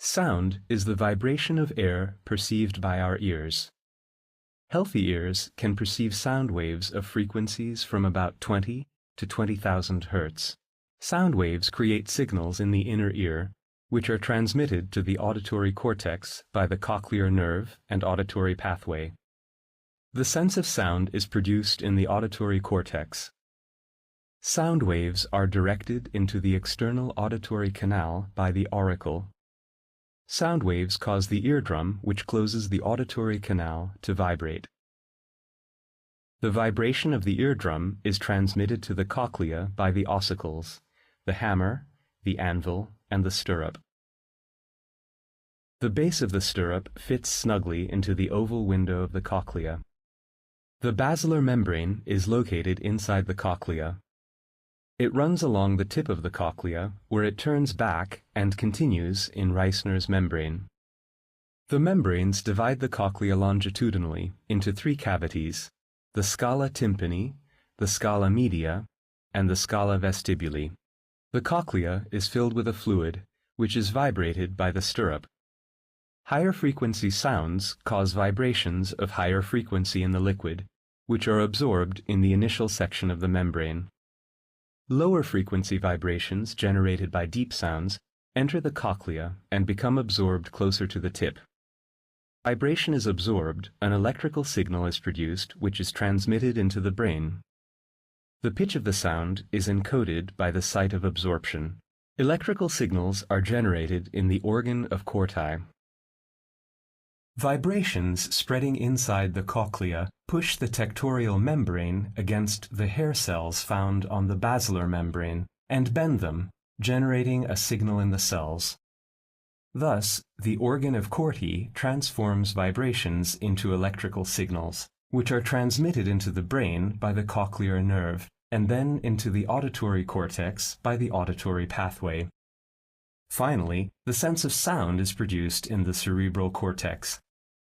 Sound is the vibration of air perceived by our ears. Healthy ears can perceive sound waves of frequencies from about 20 to 20,000 Hz. Sound waves create signals in the inner ear, which are transmitted to the auditory cortex by the cochlear nerve and auditory pathway. The sense of sound is produced in the auditory cortex. Sound waves are directed into the external auditory canal by the auricle. Sound waves cause the eardrum, which closes the auditory canal, to vibrate. The vibration of the eardrum is transmitted to the cochlea by the ossicles, the hammer, the anvil, and the stirrup. The base of the stirrup fits snugly into the oval window of the cochlea. The basilar membrane is located inside the cochlea. It runs along the tip of the cochlea, where it turns back and continues in Reissner's membrane. The membranes divide the cochlea longitudinally into three cavities: the scala tympani, the scala media, and the scala vestibuli. The cochlea is filled with a fluid, which is vibrated by the stirrup. Higher frequency sounds cause vibrations of higher frequency in the liquid, which are absorbed in the initial section of the membrane. Lower frequency vibrations generated by deep sounds enter the cochlea and become absorbed closer to the tip. Vibration is absorbed, an electrical signal is produced which is transmitted into the brain. The pitch of the sound is encoded by the site of absorption. Electrical signals are generated in the organ of Corti. Vibrations spreading inside the cochlea push the tectorial membrane against the hair cells found on the basilar membrane and bend them, generating a signal in the cells. Thus, the organ of Corti transforms vibrations into electrical signals, which are transmitted into the brain by the cochlear nerve, and then into the auditory cortex by the auditory pathway. Finally, the sense of sound is produced in the cerebral cortex.